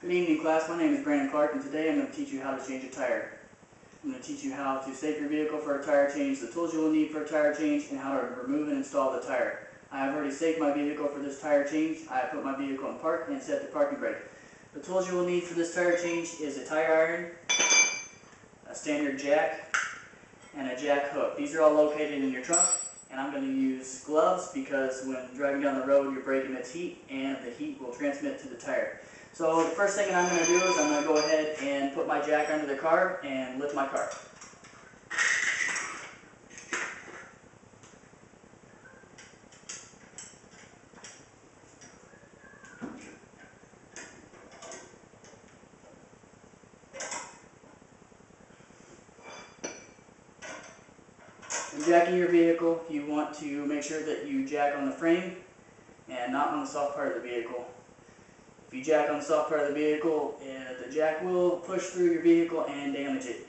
Good evening, class. My name is Brandon Clark, and today I'm going to teach you how to change a tire. I'm going to teach you how to save your vehicle for a tire change, the tools you will need for a tire change, and how to remove and install the tire. I have already saved my vehicle for this tire change. I have put my vehicle in park and set the parking brake. The tools you will need for this tire change is a tire iron, a standard jack, and a jack hook. These are all located in your trunk, and I'm going to use gloves because when driving down the road your brake emits heat, and the heat will transmit to the tire. So the first thing that I'm going to do is I'm going to go ahead and put my jack under the car and lift my car. When jacking your vehicle, you want to make sure that you jack on the frame and not on the soft part of the vehicle. If you jack on the soft part of the vehicle, the jack will push through your vehicle and damage it.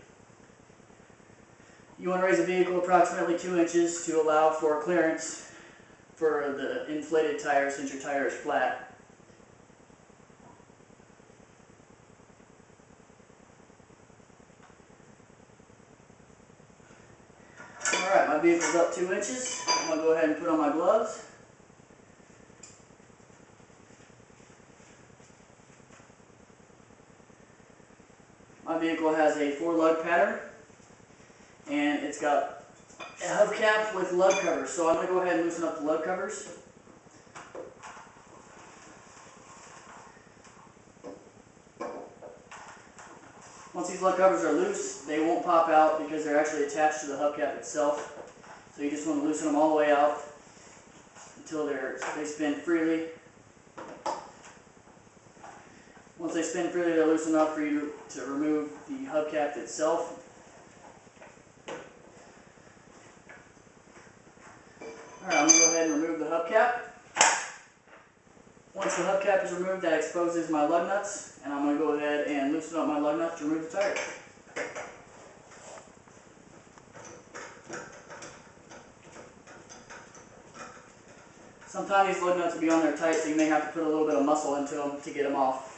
You want to raise the vehicle approximately 2 inches to allow for clearance for the inflated tire since your tire is flat. Alright, my vehicle's up 2 inches. I'm going to go ahead and put on my gloves. My vehicle has a 4-lug pattern, and it's got a hubcap with lug covers. So I'm going to go ahead and loosen up the lug covers. Once these lug covers are loose, they won't pop out because they're actually attached to the hubcap itself. So you just want to loosen them all the way out until they spin freely. Once they spin freely, they're loose enough for you to remove the hubcap itself. Alright, I'm going to go ahead and remove the hubcap. Once the hubcap is removed, that exposes my lug nuts, and I'm going to go ahead and loosen up my lug nuts to remove the tire. Sometimes these lug nuts will be on there tight, so you may have to put a little bit of muscle into them to get them off.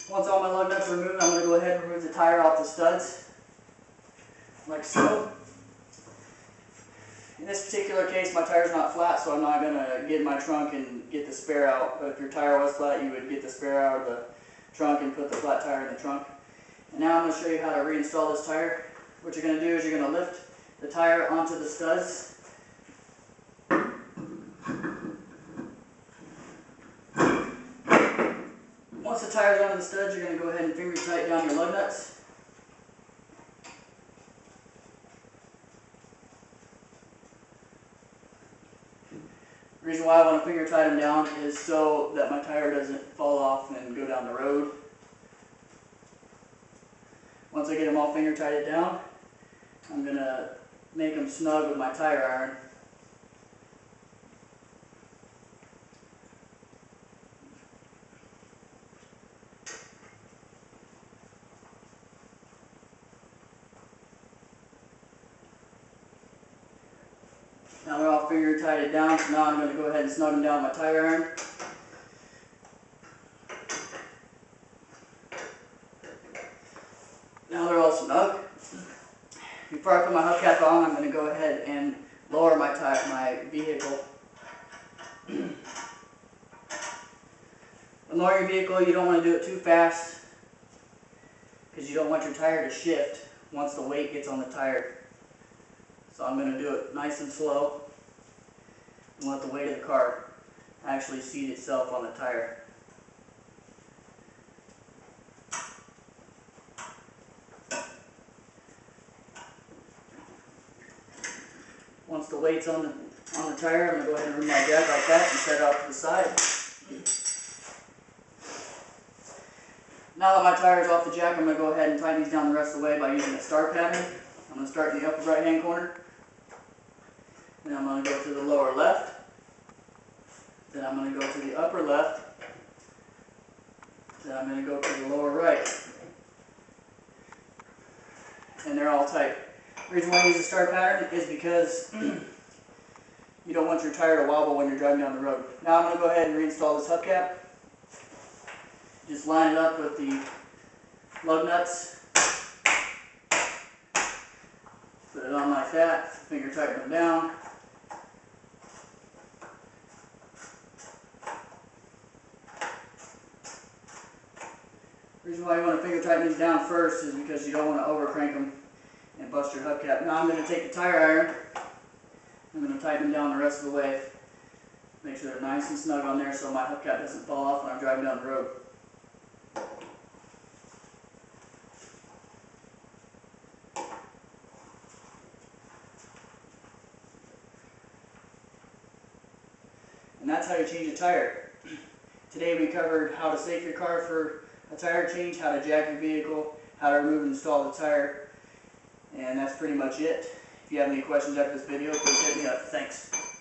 Once all my lug nuts are removed, I'm going to go ahead and remove the tire off the studs, like so. In this particular case, my tire's not flat, so I'm not going to get in my trunk and get the spare out. But if your tire was flat, you would get the spare out of the trunk and put the flat tire in the trunk. And now I'm going to show you how to reinstall this tire. What you're going to do is you're going to lift the tire onto the studs. Once the tire's onto the studs, you're going to go ahead and finger tighten down your lug nuts. The reason why I want to finger tighten them down is so that my tire doesn't fall off and go down the road. Once I get them all finger tightened down, I'm going to make them snug with my tire iron. Now they're all finger tightened down, so now I'm going to go ahead and snug them down with my tire iron. Now they're all snug. Before I put my hubcap on, I'm going to go ahead and lower my vehicle. When lowering your vehicle, you don't want to do it too fast because you don't want your tire to shift once the weight gets on the tire. So I'm going to do it nice and slow and let the weight of the car actually seat itself on the tire. Once the weight's on the tire, I'm going to go ahead and remove my jack like that and set it off to the side. Now that my tire is off the jack, I'm going to go ahead and tighten these down the rest of the way by using a star pattern. I'm going to start in the upper right hand corner. Then I'm going to go to the lower left. Then I'm going to go to the upper left. Then I'm going to go to the lower right. And they're all tight. The reason why I use a star pattern is because you don't want your tire to wobble when you're driving down the road. Now I'm going to go ahead and reinstall this hubcap. Just line it up with the lug nuts. Put it on like that. Finger tighten them down. The reason why you want to finger tighten these down first is because you don't want to over crank them and bust your hubcap. Now I'm going to take the tire iron. I'm going to tighten them down the rest of the way. Make sure they're nice and snug on there so my hubcap doesn't fall off when I'm driving down the road. And that's how you change a tire. Today we covered how to safe your car for a tire change, how to jack your vehicle, how to remove and install the tire, and that's pretty much it. If you have any questions after this video, please hit me up. Thanks.